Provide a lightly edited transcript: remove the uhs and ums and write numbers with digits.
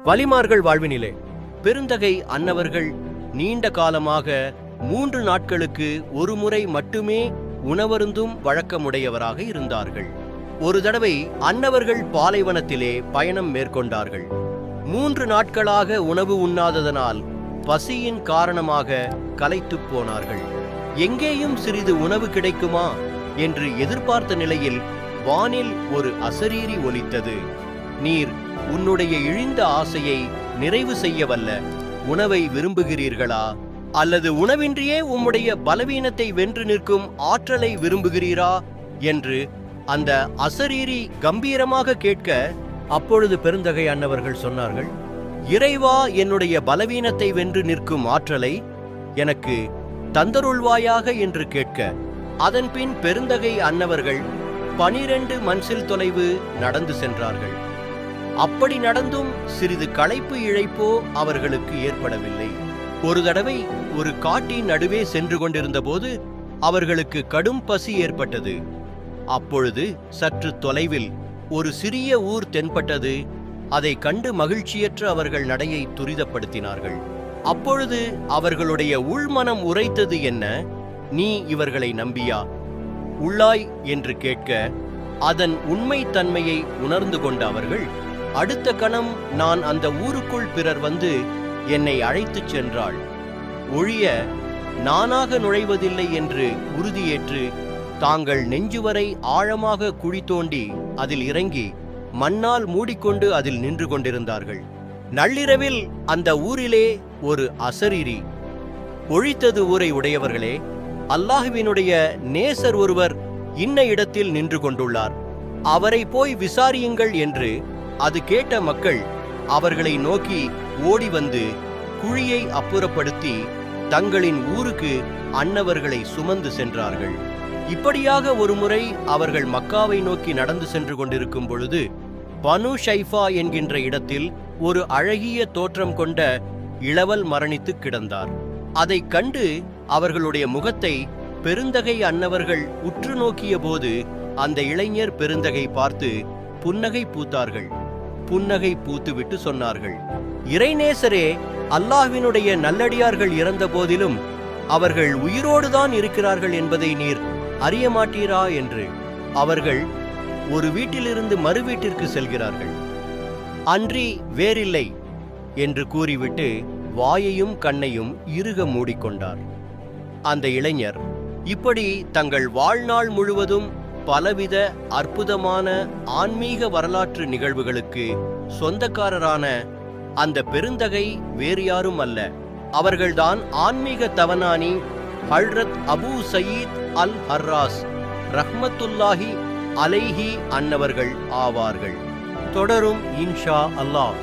வலிமார்கள் வாழ்வினிலே பெருந்தகை அன்னவர்கள் நீண்ட காலமாக 3 நாட்களுக்கு ஒரு முறை மட்டுமே உணவருந்தும் வழக்கமுடையவராக இருந்தார்கள். ஒரு தடவை அன்னவர்கள் பாலைவனத்திலே பயணம் மேற்கொண்டார்கள். 3 நாட்களாக உணவு உண்ணாததனால் பசியின் காரணமாக களைத்துப் போனார்கள். எங்கேயும் சிறிது உணவு கிடைக்குமா என்று எதிர்பார்த்த நிலையில் வானில் ஒரு அசரீரி ஒலித்தது. நீர் உன்னுடைய இழிந்த ஆசையை நிறைவு செய்யவல்ல உணவை விரும்புகிறீர்களா, அல்லது உணவின்றியே உம்முடைய பலவீனத்தை வென்று நிற்கும் ஆற்றலை விரும்புகிறீரா என்று அந்த அசரீரி கம்பீரமாக கேட்க, அப்பொழுது பெருந்தகை அன்னவர்கள் சொன்னார்கள், இறைவா, என்னுடைய பலவீனத்தை வென்று நிற்கும் ஆற்றலை எனக்கு தந்தருள்வாயாக என்று கேட்க, அதன்பின் பெருந்தகை அன்னவர்கள் 12 மன்சில் தொலைவு நடந்து சென்றார்கள். அப்படி நடந்தும் சிறிது களைப்பு இழைப்போ அவர்களுக்கு ஏற்படவில்லை. ஒரு தடவை ஒரு காட்டின் நடுவே சென்று கொண்டிருந்த போது அவர்களுக்கு கடும் பசி ஏற்பட்டது. அப்பொழுது சற்று தொலைவில் ஒரு சிறிய ஊர் தென்பட்டது. அதை கண்டு மகிழ்ச்சியற்ற அவர்கள் நடையை துரிதப்படுத்தினார்கள். அப்பொழுது அவர்களுடைய உள்மனம் உரைத்தது என்ன, நீ இவர்களை நம்பியா உள்ளாய் என்று கேட்க, அதன் உண்மை தன்மையை உணர்ந்து கொண்ட அவர்கள், அடுத்த கணம் நான் அந்த ஊருக்குள் பிறர் வந்து என்னை அழைத்துச் சென்றாள் ஒழிய நானாக நுழைவதில்லை என்று உறுதியேற்று தாங்கள் நெஞ்சுவரை ஆழமாக குழி தோண்டி அதில் இறங்கி மண்ணால் மூடிக்கொண்டு அதில் நின்று கொண்டிருந்தார்கள். நள்ளிரவில் அந்த ஊரிலே ஒரு அசரீரி ஒழித்தது, ஊரை உடையவர்களே, அல்லாஹ்வினுடைய நேசர் ஒருவர் இன்ன இடத்தில் நின்று கொண்டுள்ளார், அவரை போய் விசாரியுங்கள் என்று அது கேட்ட மக்கள் அவர்களை நோக்கி ஓடி வந்து குழியை அப்புறப்படுத்தி தங்களின் ஊருக்கு அன்னவர்களை சுமந்து சென்றார்கள். இப்படியாக ஒருமுறை அவர்கள் மக்காவை நோக்கி நடந்து சென்று கொண்டிருக்கும் பொழுது பனு ஷைஃபா என்கின்ற இடத்தில் ஒரு அழகிய தோற்றம் கொண்ட இளவல் மரணித்து கிடந்தார். அதை கண்டு அவர்களுடைய முகத்தை பெருந்தகை அன்னவர்கள் உற்று நோக்கிய போது அந்த இளைஞர் பெருந்தகை பார்த்து புன்னகை பூத்தார்கள். புன்னகை பூத்துவிட்டு சொன்னார்கள், இறைநேசரே, அல்லாஹ்வினுடைய நல்லடியார்கள் இறந்த போதிலும் அவர்கள் உயிரோடுதான் இருக்கிறார்கள் என்பதை நீர் அறிய மாட்டீரா என்று. அவர்கள் ஒரு வீட்டிலிருந்து மறு வீட்டிற்கு செல்கிறார்கள், அன்றி வேறில்லை என்று கூறிவிட்டு வாயையும் கண்ணையும் இறுக மூடிக்கொண்டார். அந்த இளைஞர் இப்படி தங்கள் வாழ்நாள் முழுவதும் பலவித அற்புதமான ஆன்மீக வரலாற்று நிகழ்வுகளுக்கு சொந்தக்காரரான அந்த பெருந்தகை வேறு யாரும் அல்ல, அவர்கள்தான் ஆன்மீக தவனானி ஹல்ரத் அபூ சயீத் அல் ஹர்ராஸ் ரஹ்மத்துல்லாஹி அலைஹி அன்னவர்கள் ஆவார்கள். தொடரும் இன்ஷா அல்லாஹ்.